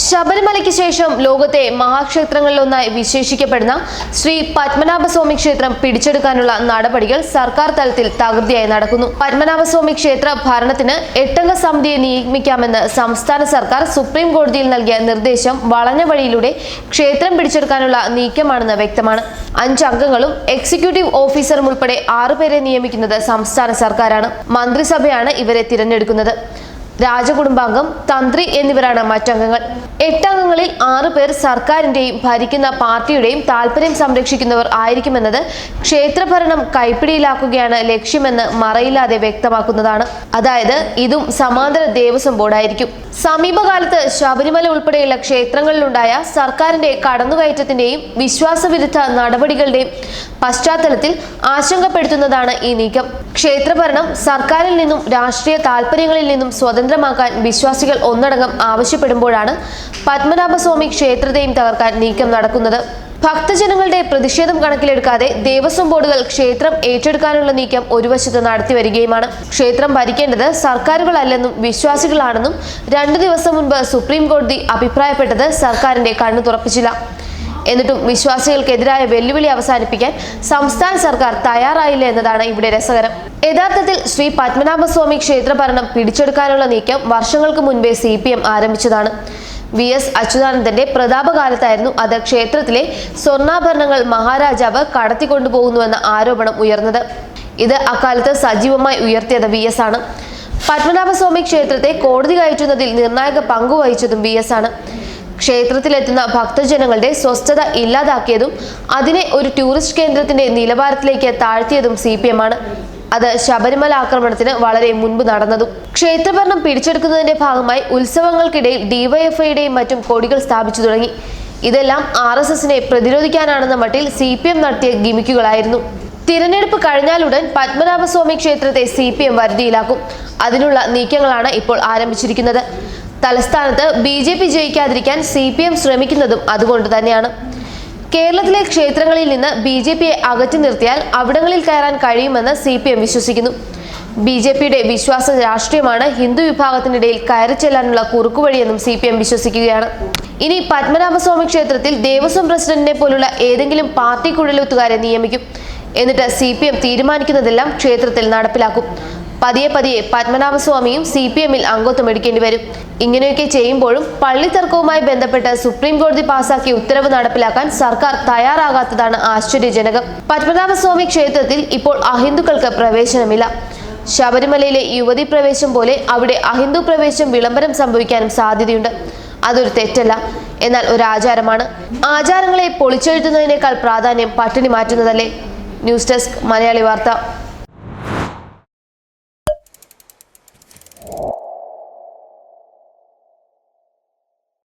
ശബരിമലയ്ക്ക് ശേഷം ലോകത്തെ മഹാക്ഷേത്രങ്ങളിലൊന്നായി വിശേഷിക്കപ്പെടുന്ന ശ്രീ പത്മനാഭസ്വാമി ക്ഷേത്രം പിടിച്ചെടുക്കാനുള്ള നടപടികൾ സർക്കാർ തലത്തിൽ തകൃതിയായി നടക്കുന്നു. പത്മനാഭസ്വാമി ക്ഷേത്ര ഭരണത്തിന് 8-അംഗ സമിതിയെ നിയമിക്കാമെന്ന് സംസ്ഥാന സർക്കാർ സുപ്രീം കോടതിയിൽ നൽകിയ നിർദ്ദേശം വളഞ്ഞ വഴിയിലൂടെ ക്ഷേത്രം പിടിച്ചെടുക്കാനുള്ള നീക്കമാണെന്ന് വ്യക്തമാണ്. 5 അംഗങ്ങളും എക്സിക്യൂട്ടീവ് ഓഫീസറും ഉൾപ്പെടെ 6 പേരെ നിയമിക്കുന്നത് സംസ്ഥാന സർക്കാരാണ്. മന്ത്രിസഭയാണ് ഇവരെ തിരഞ്ഞെടുക്കുന്നത്. രാജകുടുംബാംഗം, തന്ത്രി എന്നിവരാണ് മറ്റംഗങ്ങൾ. 8 അംഗങ്ങളിൽ 6 പേർ സർക്കാരിന്റെയും ഭരിക്കുന്ന പാർട്ടിയുടെയും താൽപര്യം സംരക്ഷിക്കുന്നവർ ആയിരിക്കുമെന്നത് ക്ഷേത്രഭരണം കൈപ്പിടിയിലാക്കുകയാണ് ലക്ഷ്യമെന്ന് മറയില്ലാതെ വ്യക്തമാക്കുന്നതാണ്. അതായത് ഇതും സമാന്തര ദേവസ്വം ബോർഡായിരിക്കും. സമീപകാലത്ത് ശബരിമല ഉൾപ്പെടെയുള്ള ക്ഷേത്രങ്ങളിലുണ്ടായ സർക്കാരിന്റെ കടന്നുകയറ്റത്തിന്റെയും വിശ്വാസവിരുദ്ധ നടപടികളുടെയും പശ്ചാത്തലത്തിൽ ആശങ്കപ്പെടുത്തുന്നതാണ് ഈ നീക്കം. ക്ഷേത്രഭരണം സർക്കാരിൽ നിന്നും രാഷ്ട്രീയ താൽപര്യങ്ങളിൽ നിന്നും സ്വതന്ത്രമാക്കാൻ വിശ്വാസികൾ ഒന്നടങ്കം ആവശ്യപ്പെടുമ്പോഴാണ് പത്മനാഭസ്വാമി ക്ഷേത്രത്തെയും തകർക്കാൻ നീക്കം നടക്കുന്നത്. ഭക്തജനങ്ങളുടെ പ്രതിഷേധം കണക്കിലെടുക്കാതെ ദേവസ്വം ബോർഡുകൾ ക്ഷേത്രം ഏറ്റെടുക്കാനുള്ള നീക്കം ഒരു വശത്ത് നടത്തി വരികയുമാണ്. ക്ഷേത്രം ഭരിക്കേണ്ടത് സർക്കാരുകളല്ലെന്നും വിശ്വാസികളാണെന്നും 2 ദിവസം മുൻപ് സുപ്രീം കോടതി അഭിപ്രായപ്പെട്ടത് സർക്കാരിന്റെ കണ്ണു തുറപ്പിച്ചില്ല. എന്നിട്ടും വിശ്വാസികൾക്കെതിരായ വെല്ലുവിളി അവസാനിപ്പിക്കാൻ സംസ്ഥാന സർക്കാർ തയ്യാറായില്ല എന്നതാണ് ഇവിടെ രസകരം. യഥാർത്ഥത്തിൽ ശ്രീ പത്മനാഭസ്വാമി ക്ഷേത്രഭരണം പിടിച്ചെടുക്കാനുള്ള നീക്കം വർഷങ്ങൾക്ക് മുൻപേ CPM ആരംഭിച്ചതാണ്. VS അച്യുതാനന്ദന്റെ പ്രതാപകാലത്തായിരുന്നു അത്. ക്ഷേത്രത്തിലെ സ്വർണ്ണാഭരണങ്ങൾ മഹാരാജാവ് കടത്തിക്കൊണ്ടുപോകുന്നുവെന്ന ആരോപണം ഉയർന്നത്. ഇത് അക്കാലത്ത് സജീവമായി ഉയർത്തിയത് VS ആണ്. പത്മനാഭസ്വാമി ക്ഷേത്രത്തെ കോടതി കയറ്റുന്നതിൽ നിർണായക പങ്കുവഹിച്ചതും VS ആണ്. ക്ഷേത്രത്തിലെത്തുന്ന ഭക്തജനങ്ങളുടെ സ്വസ്ഥത ഇല്ലാതാക്കിയതും അതിനെ ഒരു ടൂറിസ്റ്റ് കേന്ദ്രത്തിന്റെ നിലവാരത്തിലേക്ക് താഴ്ത്തിയതും CPM ആണ്. അത് ശബരിമല ആക്രമണത്തിന് വളരെ മുൻപ് നടന്നതും. ക്ഷേത്രഭരണം പിടിച്ചെടുക്കുന്നതിന്റെ ഭാഗമായി ഉത്സവങ്ങൾക്കിടയിൽ DYFIയുടെയും മറ്റും കൊടികൾ സ്ഥാപിച്ചു തുടങ്ങി. ഇതെല്ലാം RSSനെ പ്രതിരോധിക്കാനാണെന്ന മട്ടിൽ CPM നടത്തിയ ഗിമിക്കുകളായിരുന്നു. തിരഞ്ഞെടുപ്പ് കഴിഞ്ഞാലുടൻ പത്മനാഭസ്വാമി ക്ഷേത്രത്തെ CPM വരുതിയിലാക്കും. അതിനുള്ള നീക്കങ്ങളാണ് ഇപ്പോൾ ആരംഭിച്ചിരിക്കുന്നത്. തലസ്ഥാനത്ത് BJP ജയിക്കാതിരിക്കാൻ CPM ശ്രമിക്കുന്നതും അതുകൊണ്ട് തന്നെയാണ്. കേരളത്തിലെ ക്ഷേത്രങ്ങളിൽ നിന്ന് BJPയെ അകറ്റി നിർത്തിയാൽ അവിടങ്ങളിൽ കയറാൻ കഴിയുമെന്ന് CPM വിശ്വസിക്കുന്നു. BJPയുടെ വിശ്വാസ രാഷ്ട്രീയമാണ് ഹിന്ദു വിഭാഗത്തിനിടയിൽ കയറി ചെല്ലാനുള്ള കുറുക്കുവഴിയെന്നും CPM വിശ്വസിക്കുകയാണ്. ഇനി പത്മനാഭസ്വാമി ക്ഷേത്രത്തിൽ ദേവസ്വം പ്രസിഡന്റിനെ പോലുള്ള ഏതെങ്കിലും പാർട്ടി കുഴലൂത്തുകാരെ നിയമിക്കും. എന്നിട്ട് CPM തീരുമാനിക്കുന്നതെല്ലാം ക്ഷേത്രത്തിൽ നടപ്പിലാക്കും. പതിയെ പത്മനാഭസ്വാമിയും CPMൽ അംഗത്വം എടുക്കേണ്ടി വരും. ഇങ്ങനെയൊക്കെ ചെയ്യുമ്പോഴും പള്ളിത്തർക്കവുമായി ബന്ധപ്പെട്ട് സുപ്രീം കോടതി പാസാക്കിയ ഉത്തരവ് നടപ്പിലാക്കാൻ സർക്കാർ തയ്യാറാകാത്തതാണ് ആശ്ചര്യജനകം. പത്മനാഭസ്വാമി ക്ഷേത്രത്തിൽ ഇപ്പോൾ അഹിന്ദുക്കൾക്ക് പ്രവേശനമില്ല. ശബരിമലയിലെ യുവതി പ്രവേശം പോലെ അവിടെ അഹിന്ദു പ്രവേശം വിളംബരം സംഭവിക്കാനും സാധ്യതയുണ്ട്. അതൊരു തെറ്റല്ല, എന്നാൽ ഒരു ആചാരമാണ്. ആചാരങ്ങളെ പൊളിച്ചെഴുത്തുന്നതിനേക്കാൾ പ്രാധാന്യം പട്ടിണി മാറ്റുന്നതല്ലേ? ന്യൂസ് ഡെസ്ക് മലയാളി വാർത്ത.